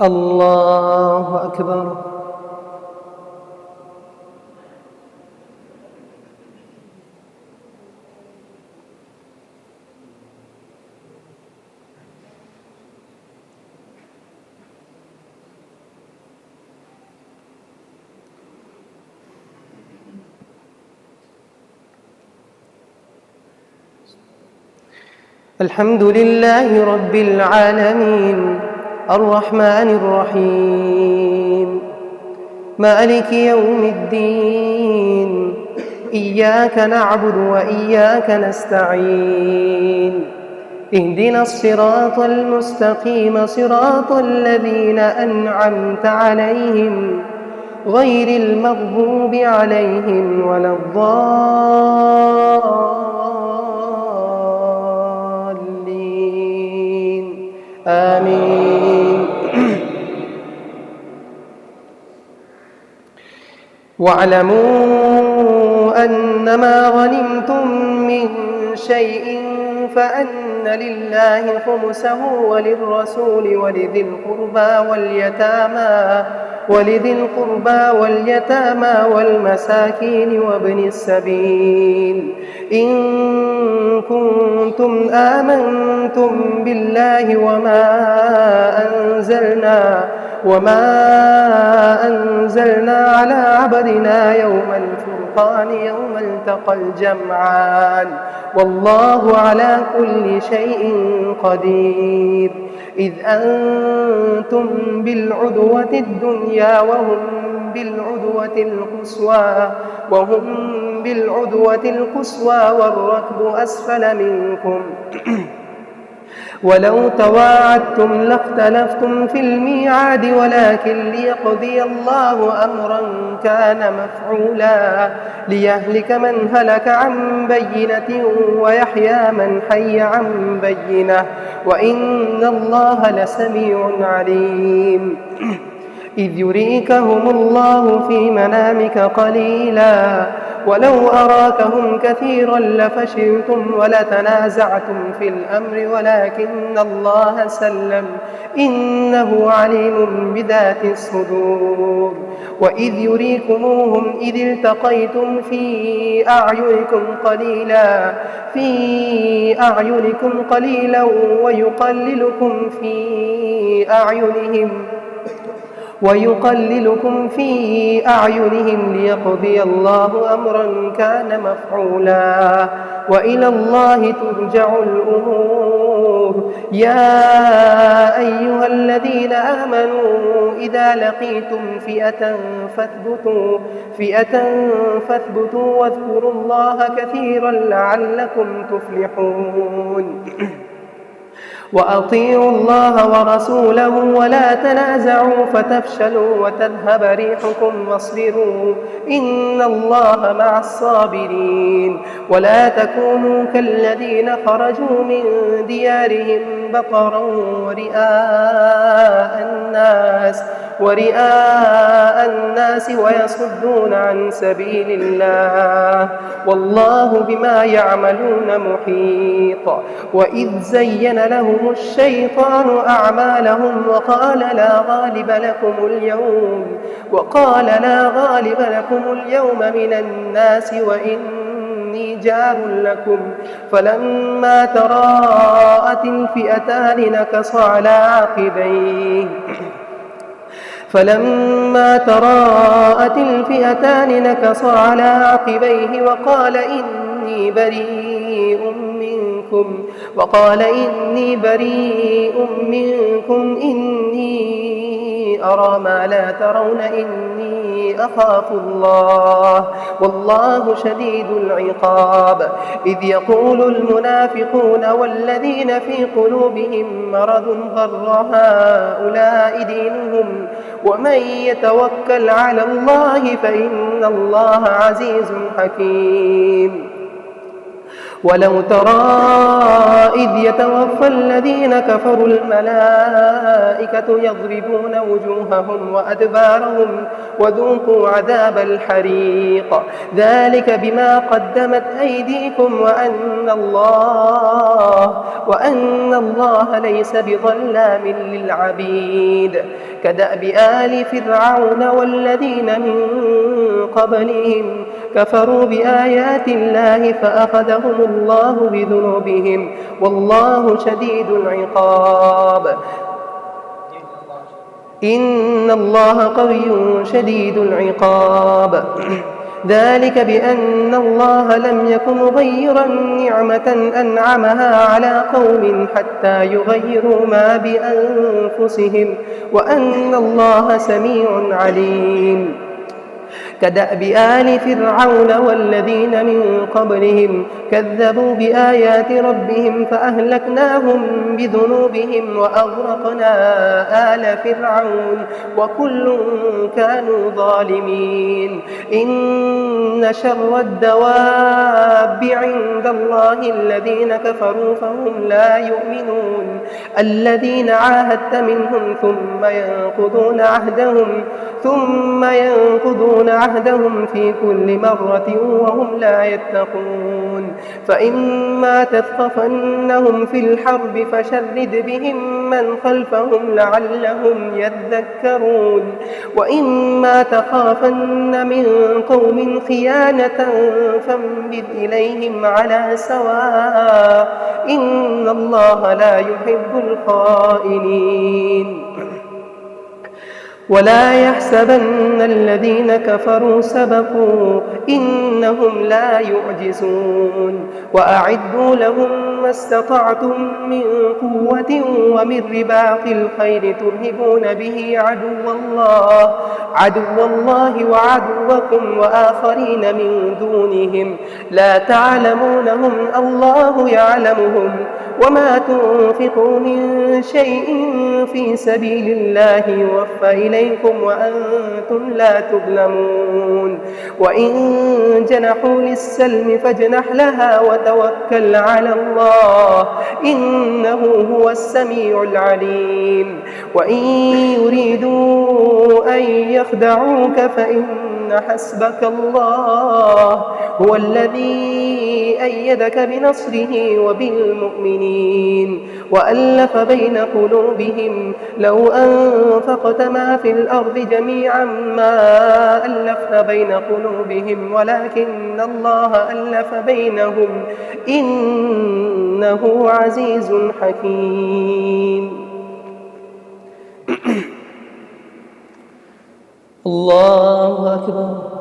الله أكبر. الحمد لله رب العالمين الرحمن الرحيم مالك يوم الدين إياك نعبد وإياك نستعين اهدنا الصراط المستقيم صراط الذين أنعمت عليهم غير المغضوب عليهم ولا الضالين آمين. واعلموا أنما غنمتم من شيء فأن لله خمسه وللرسول ولذي القربى واليتامى والمساكين وابن السبيل إن كنتم آمنتم بالله وما أنزلنا على عبدنا يوم الفرقان يوم التقى الجمعان والله على كل شيء قدير إذ أنتم بالعدوة الدنيا وهم بالعدوة القصوى والركب أسفل منكم ولو تواعدتم لاختلفتم في الميعاد ولكن ليقضي الله أمرا كان مفعولا ليهلك من هلك عن بينة ويحيى من حي عن بينة وإن الله لسميع عليم إذ يريكهم الله في منامك قليلا ولو أراكهم كثيرا لفشلتم ولتنازعتم في الأمر ولكن الله سلم إنه عليم بذات الصدور وإذ يريكموهم إذ التقيتم في أعينكم قليلا ويقللكم في أعينهم ليقضي الله أمرا كان مفعولا وإلى الله ترجع الأمور يا أيها الذين آمنوا إذا لقيتم فئة فاثبتوا واذكروا الله كثيرا لعلكم تفلحون وأطيعوا الله ورسوله ولا تنازعوا فتفشلوا وتذهب ريحكم واصبروا إن الله مع الصابرين ولا تكونوا كالذين خرجوا من ديارهم بطرا ورئاء الناس ويصدون عن سبيل الله والله بما يعملون محيط وإذ زين لهم الشيطان أعمالهم وقال لا غالب لكم اليوم من الناس وإني جار لكم فلما تراءت الفئتان نكص على عقبيه وقال إني بريء منكم إني أرى ما لا ترون إني أخاف الله والله شديد العقاب إذ يقول المنافقون والذين في قلوبهم مرض غر هؤلاء دينهم ومن يتوكل على الله فإن الله عزيز حكيم ولو ترى إذ يتوفى الذين كفروا الملائكة يضربون وجوههم وأدبارهم وذوقوا عذاب الحريق ذلك بما قدمت أيديكم وأن الله ليس بظلام للعبيد كدأب آل فرعون والذين من قبلهم كفروا بآيات الله فأخذهم الله بذنوبهم والله شديد العقاب إن الله قوي شديد العقاب ذلك بأن الله لم يكن مغيرا نعمة أنعمها على قوم حتى يغيروا ما بأنفسهم وأن الله سميع عليم كدأب آل فرعون والذين من قبلهم كذبوا بآيات ربهم فأهلكناهم بذنوبهم وأغرقنا آل فرعون وكل كانوا ظالمين إن شر الدواب عند الله الذين كفروا فهم لا يؤمنون الذين عاهدت منهم ثم ينقضون عهدهم في كل مرة وهم لا يتقون فإما تثقفنهم في الحرب فشرد بهم من خلفهم لعلهم يذكرون وإما تخافن من قوم خيانة فانبذ إليهم على سواء إن الله لا يحب الخائنين ولا يحسبن الذين كفروا سبقوا إنهم لا يعجزون وأعدوا لهم ما استطعتم من قوة ومن رباط الخيل ترهبون به عدو الله وعدوكم وآخرين من دونهم لا تعلمونهم الله يعلمهم وما تنفقوا من شيء في سبيل الله يوفى إليكم وأنتم لا تظلمون وإن جنحوا للسلم فاجنح لها وتوكل على الله إنه هو السميع العليم وإن يريدوا أن يخدعوك فإن حسبك الله هو الذي أيدك بنصره وبالمؤمنين وألف بين قلوبهم لو أنفقت ما في الأرض جميعا ما ألفت بين قلوبهم ولكن الله ألف بينهم إنه عزيز حكيم الله أكبر